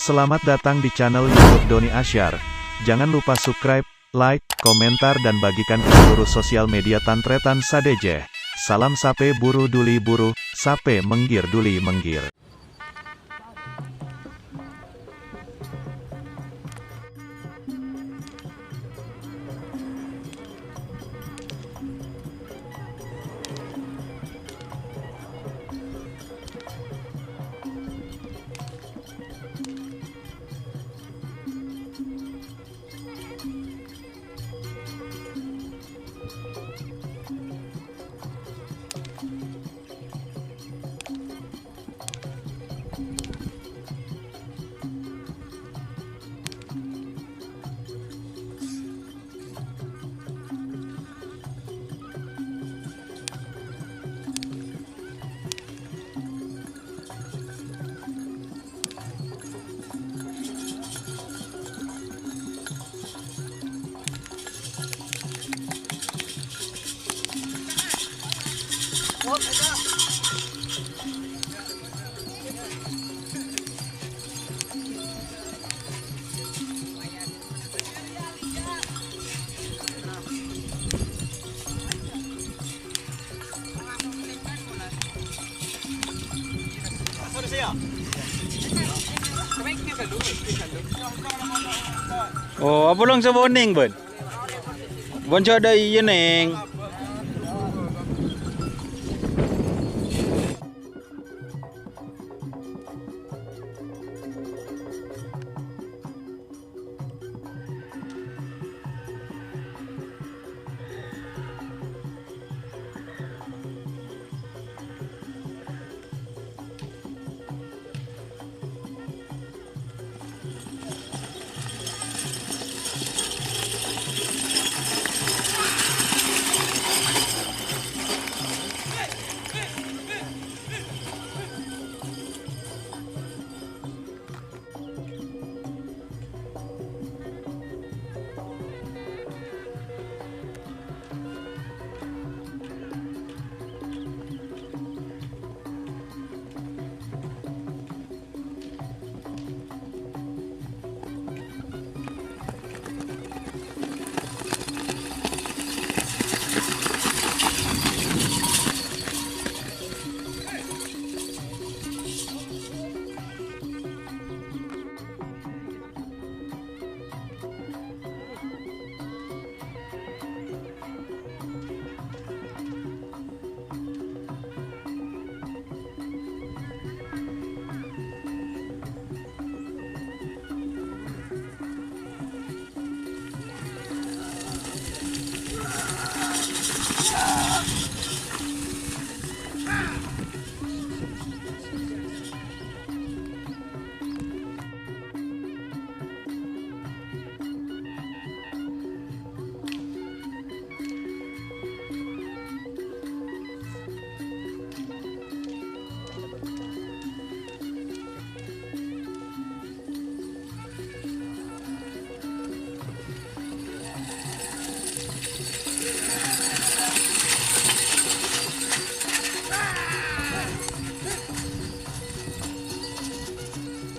Selamat datang di channel YouTube Doni Asyar. Jangan lupa subscribe, like, komentar dan bagikan ke seluruh sosial media Tantretan Sadejeh. Salam sape buru duli buru, sape menggir duli menggir. Oh, apa lang sa boning, bud? Bonso ada yun eh.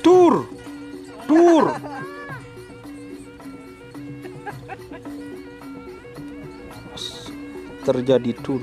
Tur. Terjadi tur.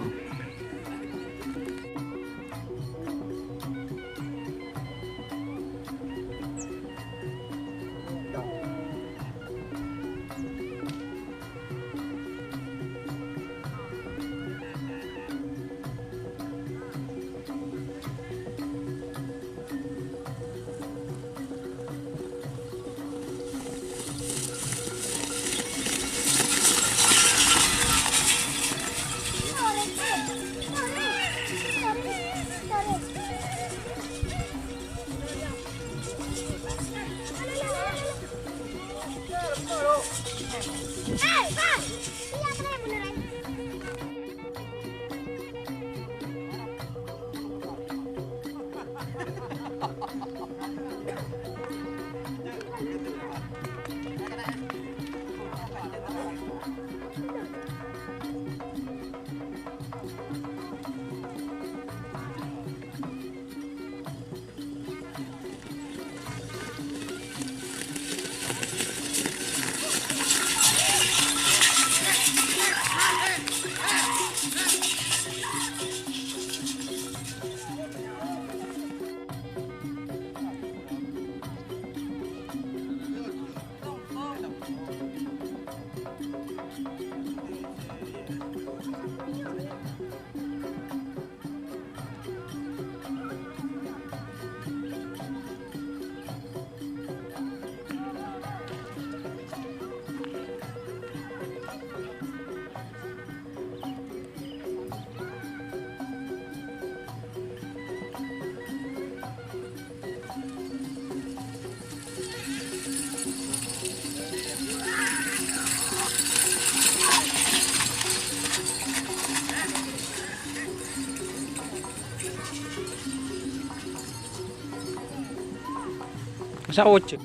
Pesawat.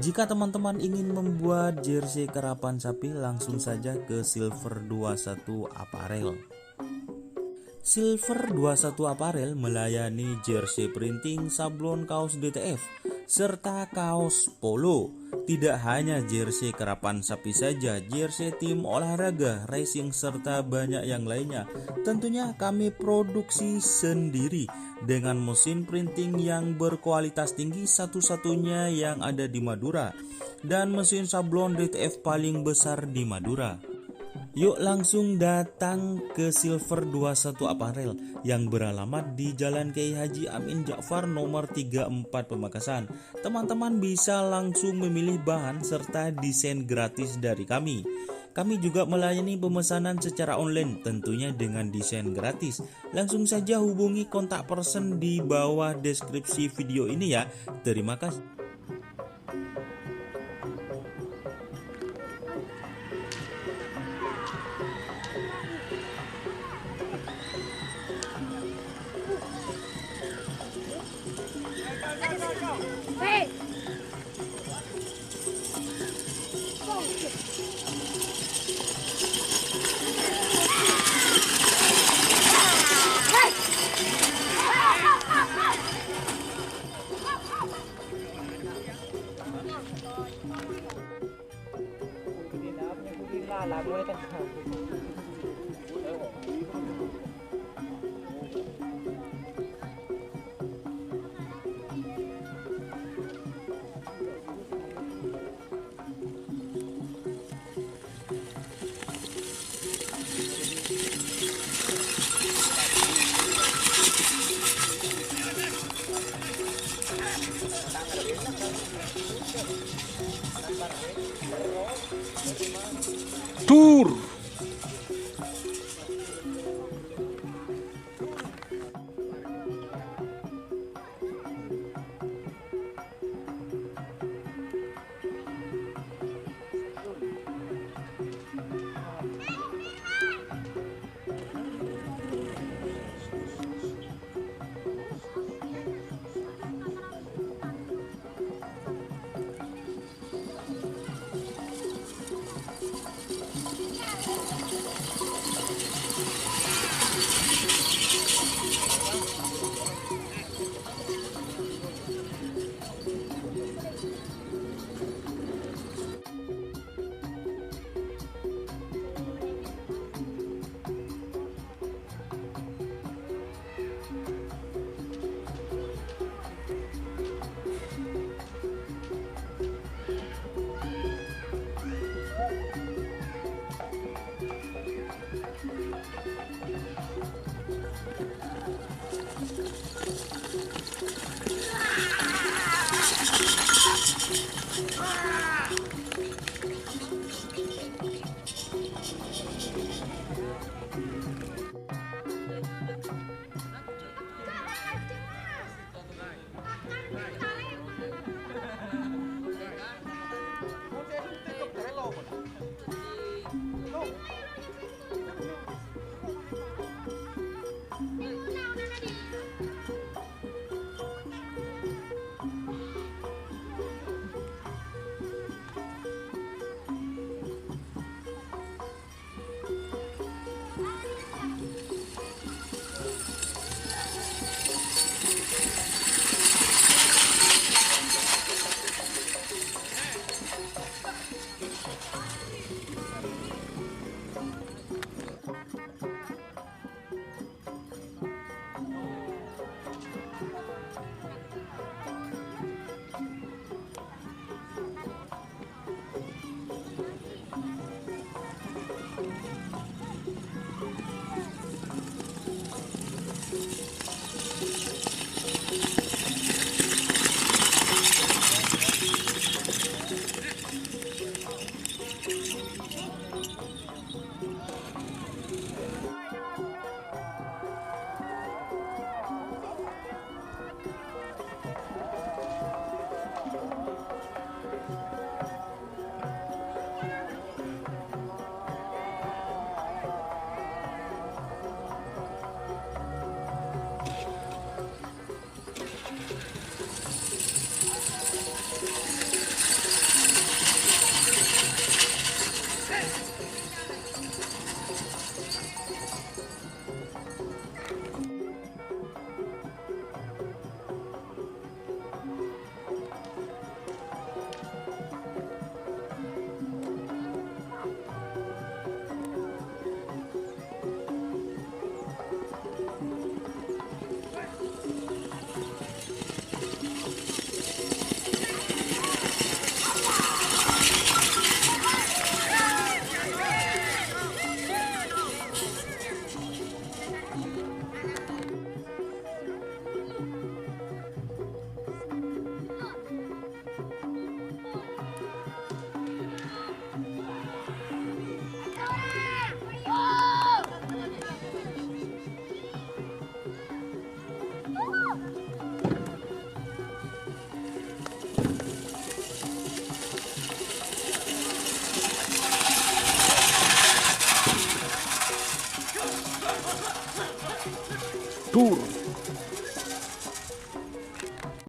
Jika teman-teman ingin membuat jersey karapan sapi, langsung saja ke Silver 21 Apparel. Silver 21 Apparel melayani jersey printing, sablon kaos DTF, serta kaos polo. Tidak hanya jersey karapan sapi saja, jersey tim olahraga, racing, serta banyak yang lainnya. Tentunya kami produksi sendiri dengan mesin printing yang berkualitas tinggi, satu-satunya yang ada di Madura, dan mesin sablon DTF paling besar di Madura. Yuk langsung datang ke Silver 21 Apparel yang beralamat di Jalan Kiai Haji Amin Ja'far nomor 34 Pamekasan. Teman-teman bisa langsung memilih bahan serta desain gratis dari kami. Kami juga melayani pemesanan secara online, tentunya dengan desain gratis. Langsung saja hubungi kontak person di bawah deskripsi video ini ya. Terima kasih. Tur.